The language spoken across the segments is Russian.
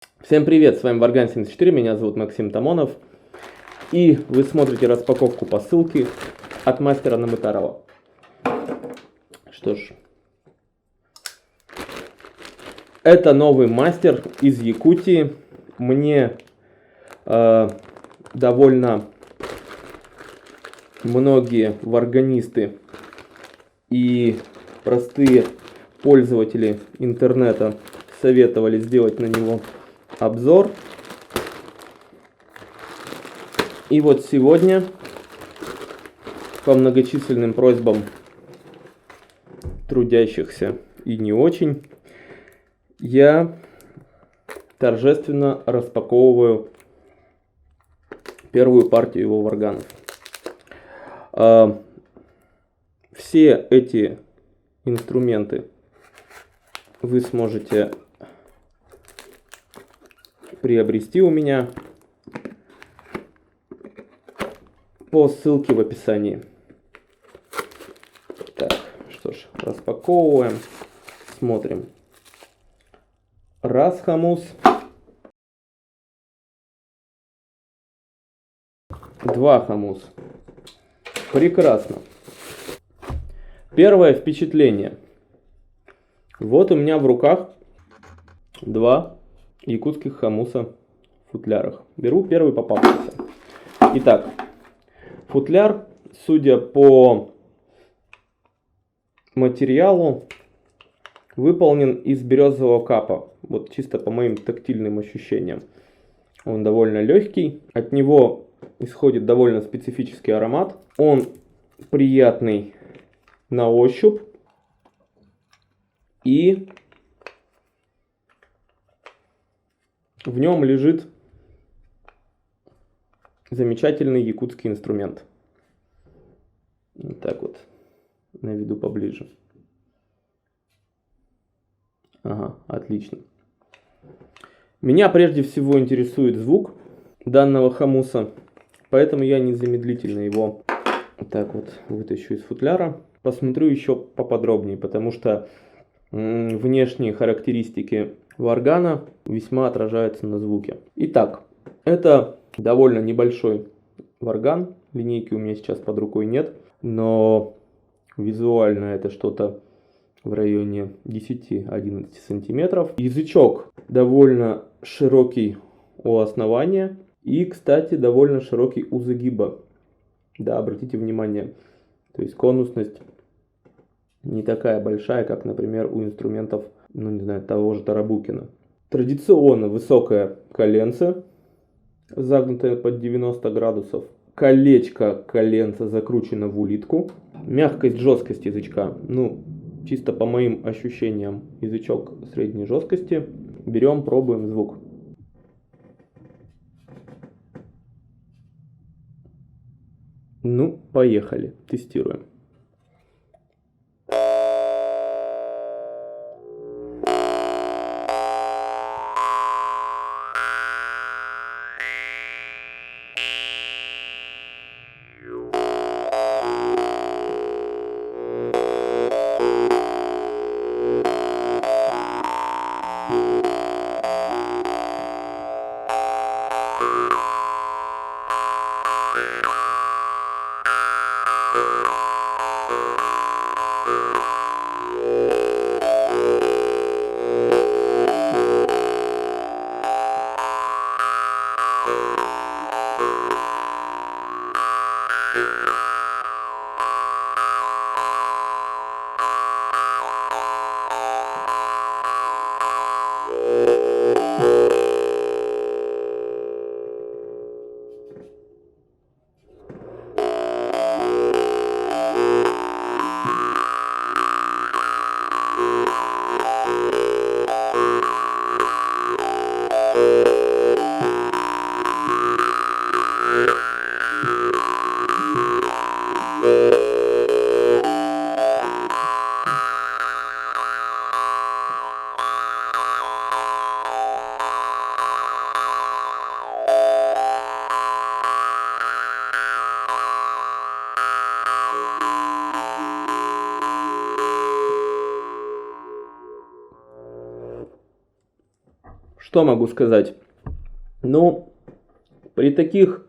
Всем привет, с вами Варган 74, меня зовут Максим Тамонов, и вы смотрите распаковку посылки от мастера Намытарова. Что ж, это новый мастер из Якутии. Мне довольно многие варганисты и простые пользователи интернета советовали сделать на него обзор. И вот сегодня, по многочисленным просьбам трудящихся и не очень, я торжественно распаковываю первую партию его варганов. Все эти инструменты вы сможете приобрести у меня по ссылке в описании. Так, что ж, распаковываем, смотрим. Раз хомус, два хомус. Прекрасно. Первое впечатление. Вот у меня в руках два якутских хомуса в футлярах. Беру первый попавшийся. Итак, футляр, судя по материалу, выполнен из березового капа. Вот чисто по моим тактильным ощущениям. Он довольно легкий. От него исходит довольно специфический аромат. Он приятный на ощупь. И в нем лежит замечательный якутский инструмент. Вот так вот наведу поближе. Ага, отлично. Меня прежде всего интересует звук данного хомуса, поэтому я незамедлительно его так вот вытащу из футляра. Посмотрю еще поподробнее, потому что внешние характеристики варгана весьма отражаются на звуке. Итак, это довольно небольшой варган. Линейки у меня сейчас под рукой нет, но визуально это что-то в районе 10-11 сантиметров. Язычок довольно широкий у основания и, кстати, довольно широкий у загиба. Да, обратите внимание, то есть конусность не такая большая, как, например, у инструментов, ну не знаю, того же Тарабукина. Традиционно высокое коленце, загнутое под 90 градусов. Колечко коленца закручено в улитку. Мягкость, жесткость язычка, ну, чисто по моим ощущениям, язычок средней жесткости. Берем, пробуем звук. Ну, поехали, тестируем. Что могу сказать? Ну, при таких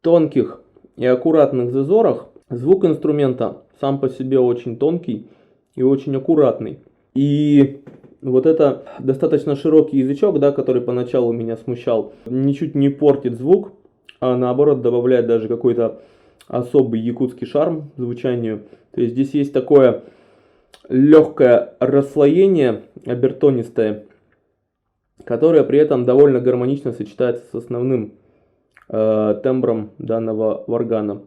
тонких и аккуратных зазорах звук инструмента сам по себе очень тонкий и очень аккуратный. И вот это достаточно широкий язычок, да, который поначалу меня смущал, ничуть не портит звук, а наоборот добавляет даже какой-то особый якутский шарм звучанию. То есть здесь есть такое легкое расслоение обертонистое, которое при этом довольно гармонично сочетается с основным тембром данного варгана.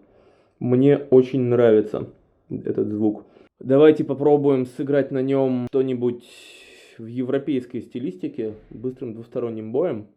Мне очень нравится этот звук. Давайте попробуем сыграть на нем что-нибудь в европейской стилистике быстрым двусторонним боем.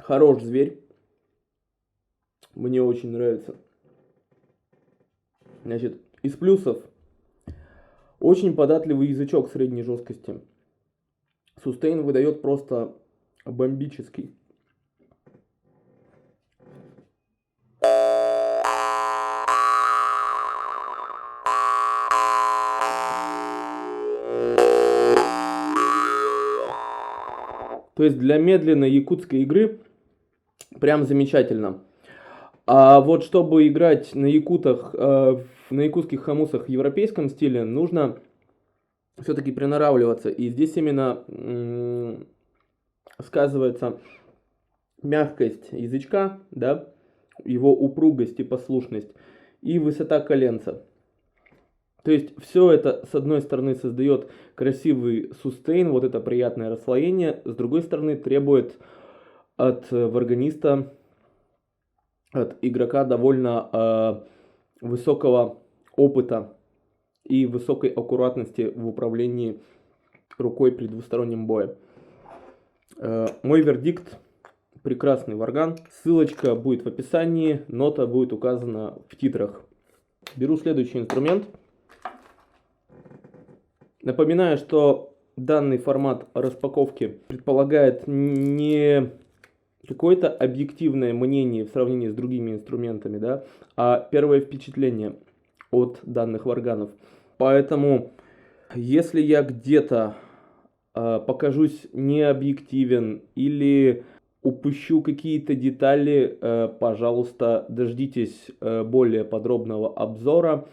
Хорош зверь. Мне очень нравится. Значит, из плюсов очень податливый язычок средней жесткости. Сустейн выдает просто бомбический. То есть для медленной якутской игры прям замечательно. А вот чтобы играть на якутах, на якутских хамусах в европейском стиле, нужно все-таки приноравливаться. И здесь именно сказывается мягкость язычка, да, его упругость и послушность, и высота коленца. То есть все это с одной стороны создает красивый сустейн, вот это приятное расслоение, с другой стороны требует от варганиста, от игрока довольно высокого опыта и высокой аккуратности в управлении рукой при двустороннем бое. Мой вердикт: прекрасный варган. Ссылочка будет в описании, нота будет указана в титрах. Беру следующий инструмент. Напоминаю, что данный формат распаковки предполагает не какое-то объективное мнение в сравнении с другими инструментами, да, а первое впечатление от данных варганов. Поэтому, если я где-то покажусь необъективен или упущу какие-то детали, пожалуйста, дождитесь более подробного обзора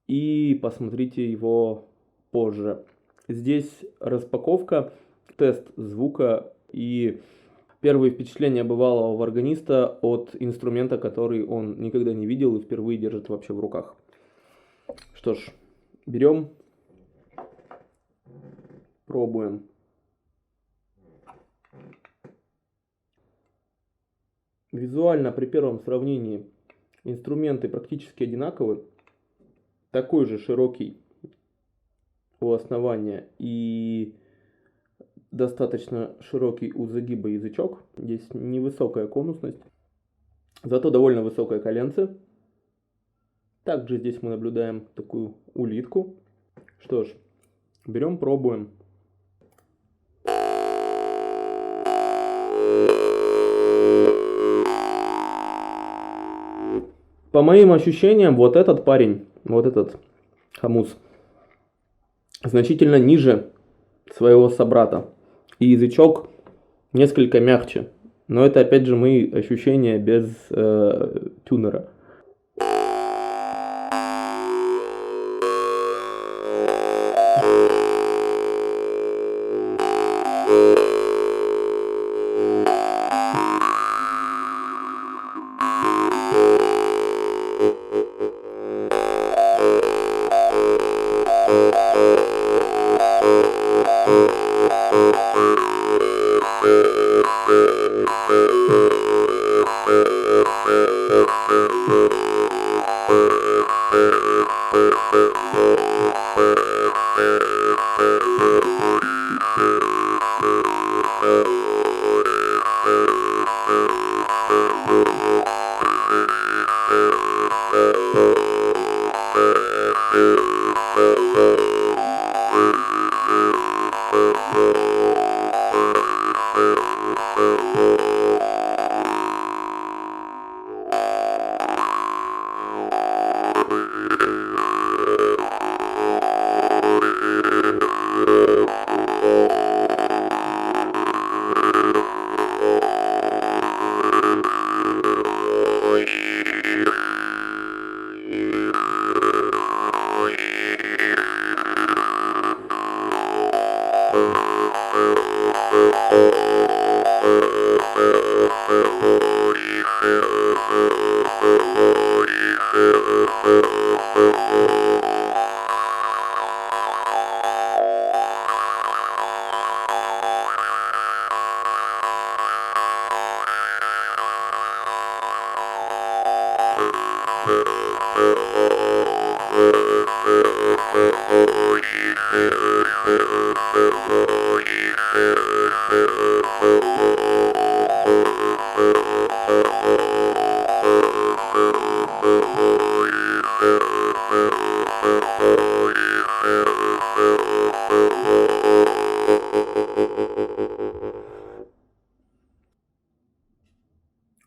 и посмотрите его позже. Здесь распаковка, тест звука и первые впечатления бывалого варганиста от инструмента, который он никогда не видел и впервые держит вообще в руках. Что ж, берем, пробуем. Визуально при первом сравнении инструменты практически одинаковы. Такой же широкий у основания и достаточно широкий у загиба язычок. Здесь невысокая конусность, зато довольно высокое коленце. Также здесь мы наблюдаем такую улитку. Что ж, берем, пробуем. По моим ощущениям, вот этот парень, вот этот хамус, значительно ниже своего собрата. И язычок несколько мягче. Но это опять же мои ощущения без тюнера.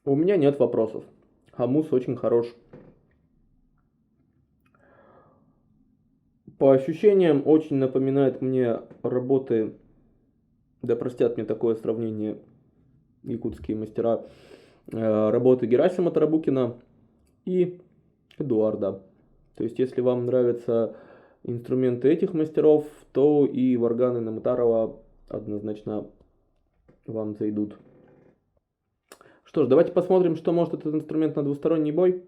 У меня нет вопросов. Хамус очень хорош. По ощущениям очень напоминает мне работы, да простят мне такое сравнение якутские мастера, работы Герасима Тарабукина и Эдуарда. То есть если вам нравятся инструменты этих мастеров, то и варганы Намутарова однозначно вам зайдут. Что ж, давайте посмотрим, что может этот инструмент на двусторонний бой.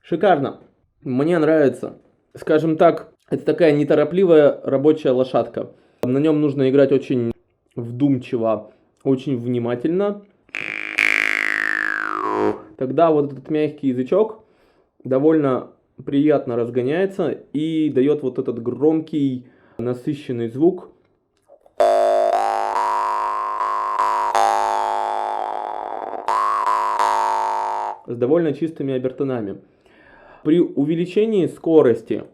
Шикарно. Мне нравится. Скажем так, это такая неторопливая рабочая лошадка. На нем нужно играть очень вдумчиво, очень внимательно. Тогда вот этот мягкий язычок довольно приятно разгоняется и дает вот этот громкий, насыщенный звук. С довольно чистыми обертонами. При увеличении скорости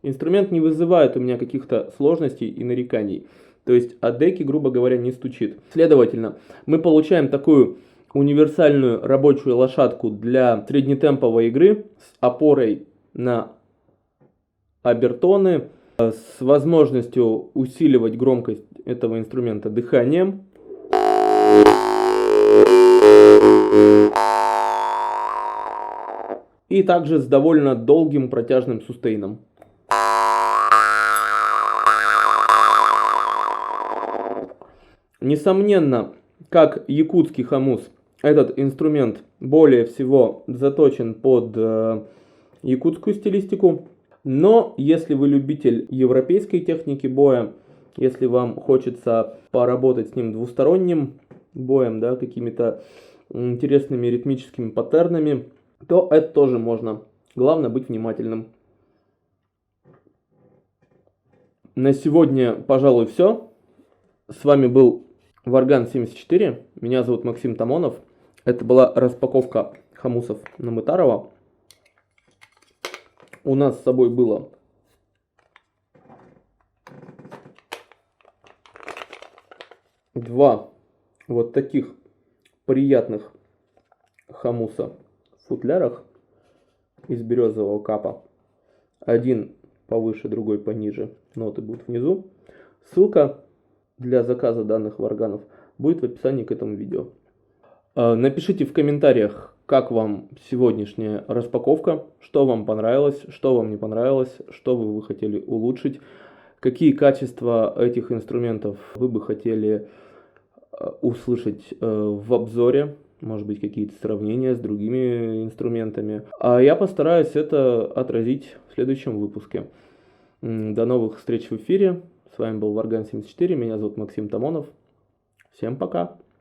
инструмент не вызывает у меня каких-то сложностей и нареканий. То есть о деки, грубо говоря, не стучит. Следовательно, мы получаем такую универсальную рабочую лошадку для среднетемповой игры с опорой на обертоны, с возможностью усиливать громкость этого инструмента дыханием. И также с довольно долгим протяжным сустейном. Несомненно, как якутский хомус, этот инструмент более всего заточен под якутскую стилистику. Но если вы любитель европейской техники боя, если вам хочется поработать с ним двусторонним боем, да, какими-то интересными ритмическими паттернами, то это тоже можно. Главное быть внимательным. На сегодня, пожалуй, все. С вами был Варган 74. Меня зовут Максим Тамонов. Это была распаковка хомусов Намытарова. У нас с собой было два вот таких приятных хомуса в футлярах из березового капа. Один повыше, другой пониже. Ноты будут внизу. Ссылка для заказа данных варганов будет в описании к этому видео. Напишите в комментариях, как вам сегодняшняя распаковка, что вам понравилось, что вам не понравилось, что вы хотели улучшить, какие качества этих инструментов вы бы хотели услышать в обзоре, может быть, какие-то сравнения с другими инструментами. А я постараюсь это отразить в следующем выпуске. До новых встреч в эфире. С вами был Варган 74, меня зовут Максим Тамонов. Всем пока!